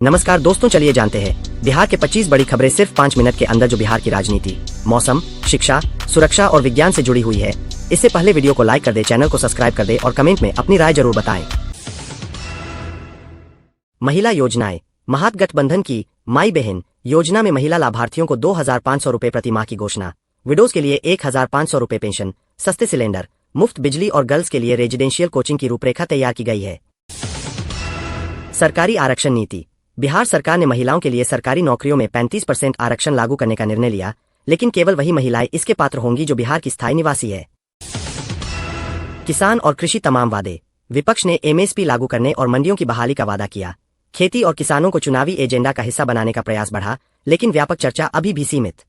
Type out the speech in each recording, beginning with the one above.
नमस्कार दोस्तों, चलिए जानते हैं बिहार के 25 बड़ी खबरें सिर्फ 5 मिनट के अंदर जो बिहार की राजनीति, मौसम, शिक्षा, सुरक्षा और विज्ञान से जुड़ी हुई है। इससे पहले वीडियो को लाइक कर दे, चैनल को सब्सक्राइब कर दे और कमेंट में अपनी राय जरूर बताएं। महिला योजनाएं। महागठबंधन की माई बहन योजना में महिला लाभार्थियों को 2,500 रुपए प्रति माह की घोषणा। विडोज के लिए 1,500 रुपए पेंशन, सस्ते सिलेंडर, मुफ्त बिजली और गर्ल्स के लिए रेजिडेंशियल कोचिंग की रूपरेखा तैयार की गई है। सरकारी आरक्षण नीति। बिहार सरकार ने महिलाओं के लिए सरकारी नौकरियों में 35% आरक्षण लागू करने का निर्णय लिया, लेकिन केवल वही महिलाएं इसके पात्र होंगी जो बिहार की स्थायी निवासी है। किसान और कृषि तमाम वादे। विपक्ष ने एमएसपी लागू करने और मंडियों की बहाली का वादा किया। खेती और किसानों को चुनावी एजेंडा का हिस्सा बनाने का प्रयास बढ़ा, लेकिन व्यापक चर्चा अभी भी सीमित।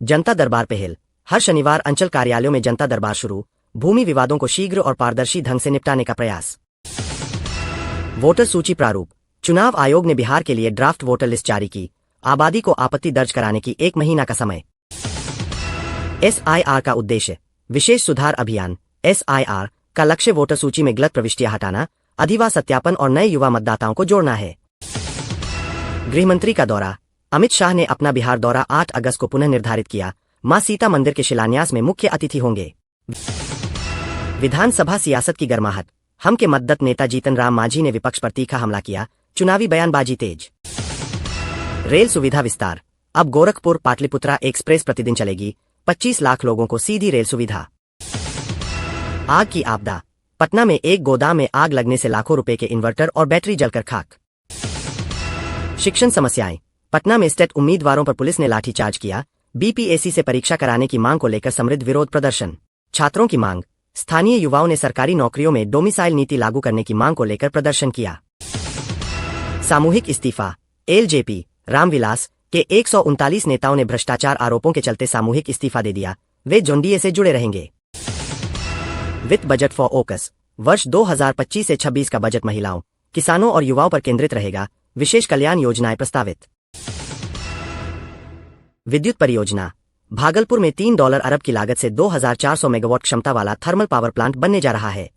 जनता दरबार पहल। हर शनिवार अंचल कार्यालयों में जनता दरबार शुरू। भूमि विवादों को शीघ्र और पारदर्शी ढंग से निपटाने का प्रयास। वोटर सूची प्रारूप। चुनाव आयोग ने बिहार के लिए ड्राफ्ट वोटर लिस्ट जारी की। आबादी को आपत्ति दर्ज कराने की 1 महीना का समय। एसआईआर का उद्देश्य। विशेष सुधार अभियान एसआईआर का लक्ष्य वोटर सूची में गलत प्रविष्टियां हटाना, अधिवास सत्यापन और नए युवा मतदाताओं को जोड़ना है। गृहमंत्री का दौरा। अमित शाह ने अपना बिहार दौरा 8 अगस्त को पुनः निर्धारित किया। मां सीता मंदिर के शिलान्यास में मुख्य अतिथि होंगे। विधानसभा सियासत की गर्माहट। हम के मतदत नेता जीतन राम मांझी ने विपक्ष पर तीखा हमला किया। चुनावी बयानबाजी तेज। रेल सुविधा विस्तार। अब गोरखपुर पाटलिपुत्रा एक्सप्रेस प्रतिदिन चलेगी। 25 लाख लोगों को सीधी रेल सुविधा। आग की आपदा। पटना में एक गोदाम में आग लगने से लाखों रुपए के इन्वर्टर और बैटरी जलकर खाक। शिक्षण समस्याएं। पटना में स्टेट उम्मीदवारों पर पुलिस ने लाठीचार्ज किया। बीपीएससी से परीक्षा कराने की मांग को लेकर समृद्ध विरोध प्रदर्शन। छात्रों की मांग। स्थानीय युवाओं ने सरकारी नौकरियों में डोमिसाइल नीति लागू करने की मांग को लेकर प्रदर्शन किया। सामूहिक इस्तीफा। एलजेपी रामविलास के 139 नेताओं ने भ्रष्टाचार आरोपों के चलते सामूहिक इस्तीफा दे दिया। वे जोनडीए से जुड़े रहेंगे। वित्त बजट फॉर ओकस। वर्ष 2025 से 26 का बजट महिलाओं, किसानों और युवाओं पर केंद्रित रहेगा। विशेष कल्याण योजनाएं प्रस्तावित। विद्युत परियोजना। भागलपुर में $3 अरब की लागत से 2,400 मेगावाट क्षमता वाला थर्मल पावर प्लांट बनने जा रहा है।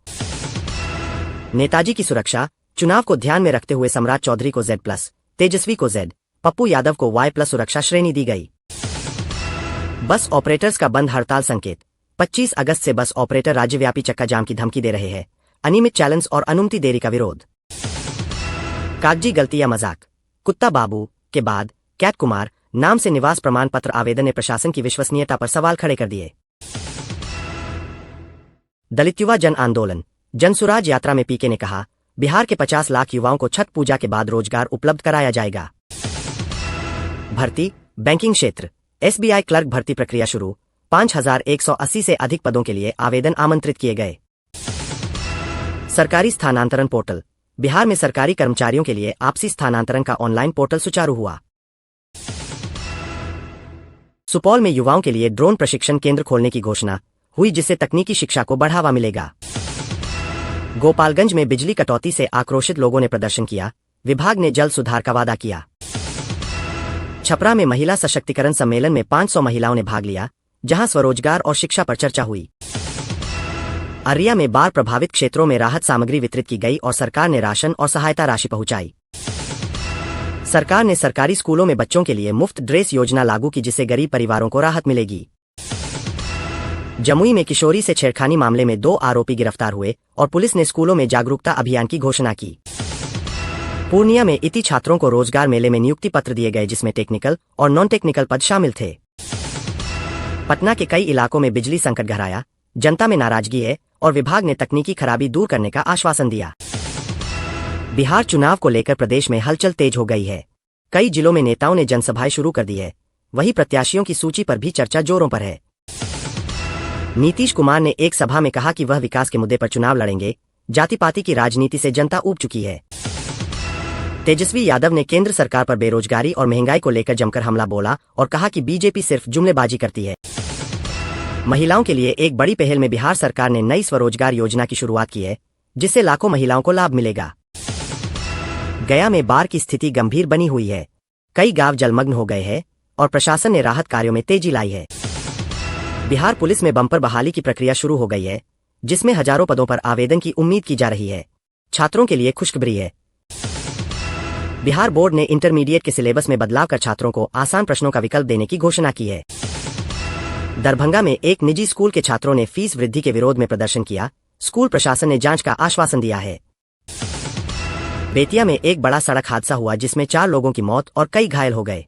नेताजी की सुरक्षा। चुनाव को ध्यान में रखते हुए सम्राट चौधरी को Z+, तेजस्वी को Z, पप्पू यादव को Y+ सुरक्षा श्रेणी दी गई। बस ऑपरेटर्स का बंद हड़ताल संकेत। 25 अगस्त से बस ऑपरेटर राज्यव्यापी चक्का जाम की धमकी दे रहे हैं। अनियमित चैलेंज और अनुमति देरी का विरोध। कागजी गलती या मजाक। कुत्ता बाबू के बाद कैट कुमार नाम से निवास प्रमाण पत्र आवेदन ने प्रशासन की विश्वसनीयता पर सवाल खड़े कर दिए। दलित युवा जन आंदोलन। जनसुराज यात्रा में पीके ने कहा, बिहार के 50 लाख युवाओं को छठ पूजा के बाद रोजगार उपलब्ध कराया जाएगा। भर्ती। बैंकिंग क्षेत्र। एसबीआई क्लर्क भर्ती प्रक्रिया शुरू। 5,180 से अधिक पदों के लिए आवेदन आमंत्रित किए गए। सरकारी स्थानांतरण पोर्टल। बिहार में सरकारी कर्मचारियों के लिए आपसी स्थानांतरण का ऑनलाइन पोर्टल सुचारू हुआ। सुपौल में युवाओं के लिए ड्रोन प्रशिक्षण केंद्र खोलने की घोषणा हुई, जिससे तकनीकी शिक्षा को बढ़ावा मिलेगा। गोपालगंज में बिजली कटौती से आक्रोशित लोगों ने प्रदर्शन किया। विभाग ने जल्द सुधार का वादा किया। छपरा में महिला सशक्तिकरण सम्मेलन में 500 महिलाओं ने भाग लिया, जहां स्वरोजगार और शिक्षा पर चर्चा हुई। अरिया में बाढ़ प्रभावित क्षेत्रों में राहत सामग्री वितरित की गई और सरकार ने राशन और सहायता राशि पहुंचाई। सरकार ने सरकारी स्कूलों में बच्चों के लिए मुफ्त ड्रेस योजना लागू की, जिससे गरीब परिवारों को राहत मिलेगी। जमुई में किशोरी से छेड़खानी मामले में 2 आरोपी गिरफ्तार हुए और पुलिस ने स्कूलों में जागरूकता अभियान की घोषणा की। पूर्णिया में इति छात्रों को रोजगार मेले में नियुक्ति पत्र दिए गए, जिसमें टेक्निकल और नॉन टेक्निकल पद शामिल थे। पटना के कई इलाकों में बिजली संकट गहराया। जनता में नाराजगी है और विभाग ने तकनीकी खराबी दूर करने का आश्वासन दिया। बिहार चुनाव को लेकर प्रदेश में हलचल तेज हो गई है। कई जिलों में नेताओं ने जनसभाएं शुरू कर दी है। वहीं प्रत्याशियों की सूची पर भी चर्चा जोरों पर है। नीतीश कुमार ने एक सभा में कहा कि वह विकास के मुद्दे पर चुनाव लड़ेंगे। जाति पाति की राजनीति से जनता ऊब चुकी है। तेजस्वी यादव ने केंद्र सरकार पर बेरोजगारी और महंगाई को लेकर जमकर हमला बोला और कहा कि बीजेपी सिर्फ जुमलेबाजी करती है। महिलाओं के लिए एक बड़ी पहल में बिहार सरकार ने नई स्वरोजगार योजना की शुरुआत की है, जिससे लाखों महिलाओं को लाभ मिलेगा। गया में बाढ़ की स्थिति गंभीर बनी हुई है। कई गांव जलमग्न हो गए हैं और प्रशासन ने राहत कार्यों में तेजी लाई है। बिहार पुलिस में बंपर बहाली की प्रक्रिया शुरू हो गई है, जिसमें हजारों पदों पर आवेदन की उम्मीद की जा रही है। छात्रों के लिए खुशखबरी है। बिहार बोर्ड ने इंटरमीडिएट के सिलेबस में बदलाव कर छात्रों को आसान प्रश्नों का विकल्प देने की घोषणा की है। दरभंगा में एक निजी स्कूल के छात्रों ने फीस वृद्धि के विरोध में प्रदर्शन किया। स्कूल प्रशासन ने जांच का आश्वासन दिया है। बेतिया में एक बड़ा सड़क हादसा हुआ जिसमें 4 लोगों की मौत और कई घायल हो गए।